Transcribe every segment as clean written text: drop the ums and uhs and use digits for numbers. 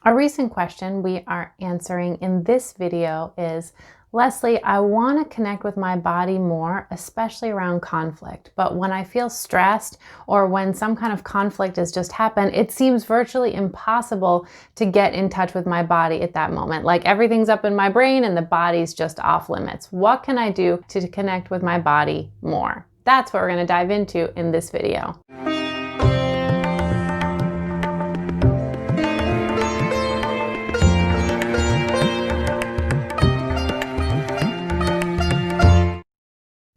A recent question we are answering in this video is, Leslie, I want to connect with my body more, especially around conflict. But when I feel stressed or when some kind of conflict has just happened, it seems virtually impossible to get in touch with my body at that moment. Like everything's up in my brain and the body's just off limits. What can I do to connect with my body more? That's what we're going to dive into in this video.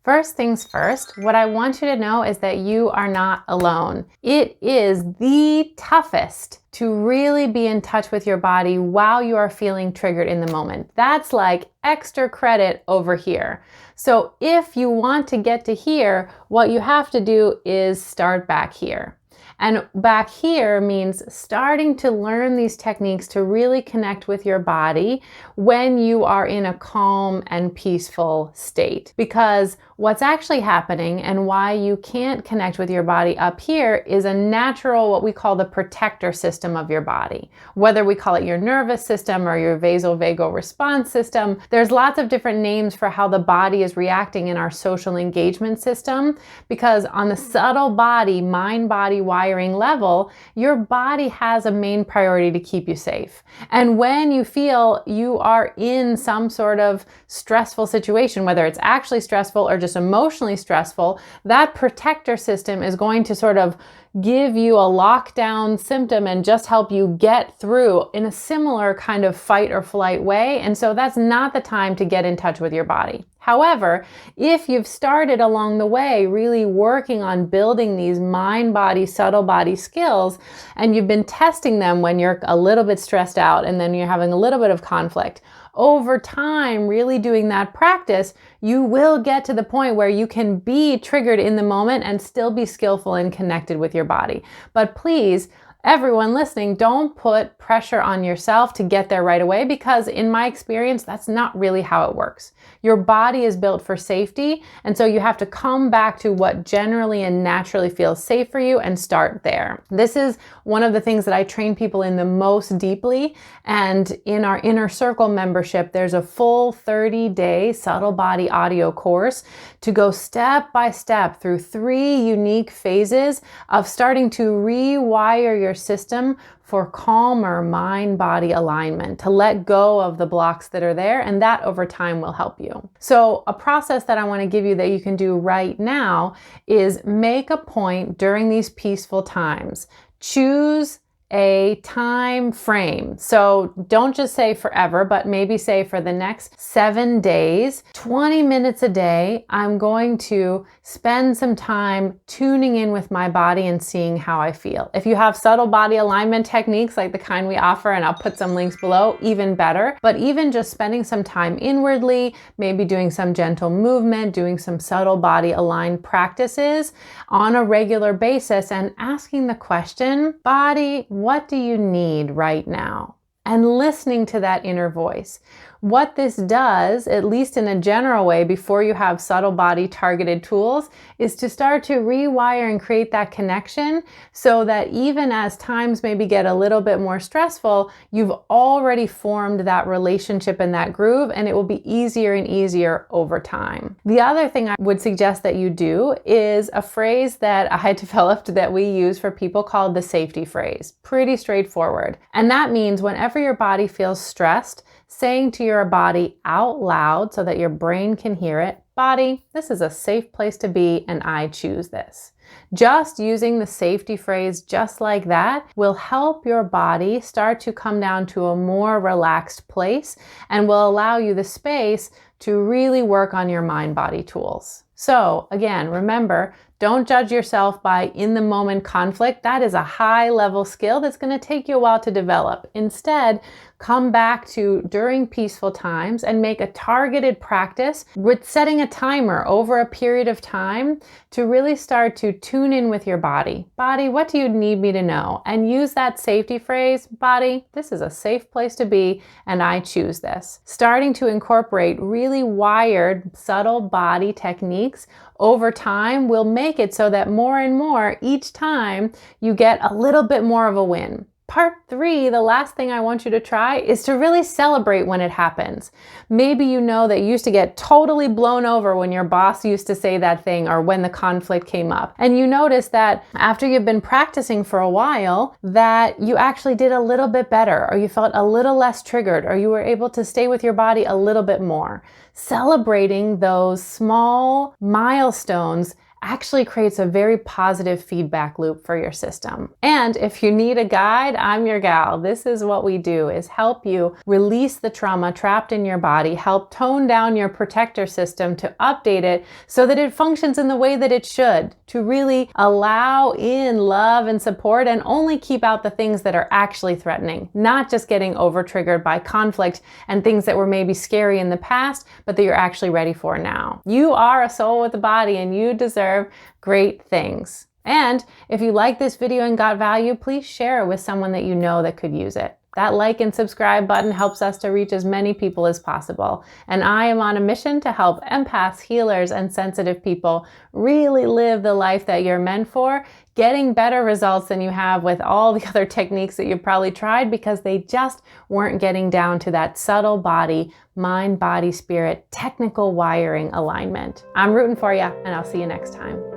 First things first, what I want you to know is that you are not alone. It is the toughest to really be in touch with your body while you are feeling triggered in the moment. That's like extra credit over here. So if you want to get to here, what you have to do is start back here. And back here means starting to learn these techniques to really connect with your body when you are in a calm and peaceful state. Because what's actually happening and why you can't connect with your body up here is a natural, what we call the protector system of your body. Whether we call it your nervous system or your vasovagal response system, there's lots of different names for how the body is reacting in our social engagement system. Because on the subtle body, mind-body wiring level, your body has a main priority to keep you safe. And when you feel you are in some sort of stressful situation, whether it's actually stressful or just emotionally stressful, that protector system is going to sort of give you a lockdown symptom and just help you get through in a similar kind of fight or flight way. And so that's not the time to get in touch with your body. However, if you've started along the way really working on building these mind-body, subtle body skills, and you've been testing them when you're a little bit stressed out and then you're having a little bit of conflict, over time, really doing that practice, you will get to the point where you can be triggered in the moment and still be skillful and connected with your body. But please, everyone listening, don't put pressure on yourself to get there right away, because in my experience, that's not really how it works. Your body is built for safety, and so you have to come back to what generally and naturally feels safe for you and start there. This is one of the things that I train people in the most deeply, and in our Inner Circle membership, there's a full 30-day subtle body audio course to go step by step through 3 unique phases of starting to rewire your system for calmer mind-body alignment, to let go of the blocks that are there, and that over time will help you. So a process that I want to give you that you can do right now is make a point during these peaceful times. Choose a time frame. So don't just say forever, but maybe say for the next 7 days, 20 minutes a day, I'm going to spend some time tuning in with my body and seeing how I feel. If you have subtle body alignment techniques like the kind we offer, and I'll put some links below, even better. But even just spending some time inwardly, maybe doing some gentle movement, doing some subtle body aligned practices on a regular basis, and asking the question, body, what do you need right now? And listening to that inner voice. What this does, at least in a general way, before you have subtle body targeted tools, is to start to rewire and create that connection so that even as times maybe get a little bit more stressful, you've already formed that relationship and that groove, and it will be easier and easier over time. The other thing I would suggest that you do is a phrase that I developed that we use for people called the safety phrase. Pretty straightforward. And that means whenever your body feels stressed, saying to your body out loud so that your brain can hear it, body, this is a safe place to be and I choose this. Just using the safety phrase just like that will help your body start to come down to a more relaxed place and will allow you the space to really work on your mind-body tools. So again, remember, don't judge yourself by in-the-moment conflict. That is a high-level skill that's going to take you a while to develop. Instead, come back to during peaceful times and make a targeted practice with setting a timer over a period of time to really start to tune in with your body. Body, what do you need me to know? And use that safety phrase, body, this is a safe place to be and I choose this. Starting to incorporate really wired, subtle body techniques over time will make it so that more and more each time you get a little bit more of a win. Part 3, the last thing I want you to try is to really celebrate when it happens. Maybe you know that you used to get totally blown over when your boss used to say that thing or when the conflict came up. And you notice that after you've been practicing for a while, that you actually did a little bit better, or you felt a little less triggered, or you were able to stay with your body a little bit more. Celebrating those small milestones actually creates a very positive feedback loop for your system. And if you need a guide, I'm your gal. This is what we do, is help you release the trauma trapped in your body, help tone down your protector system to update it so that it functions in the way that it should, to really allow in love and support and only keep out the things that are actually threatening, not just getting over-triggered by conflict and things that were maybe scary in the past, but that you're actually ready for now. You are a soul with a body and you deserve great things. And if you like this video and got value, please share it with someone that you know that could use it. That like and subscribe button helps us to reach as many people as possible. And I am on a mission to help empaths, healers, and sensitive people really live the life that you're meant for, getting better results than you have with all the other techniques that you've probably tried because they just weren't getting down to that subtle body, mind, body, spirit, technical wiring alignment. I'm rooting for you, and I'll see you next time.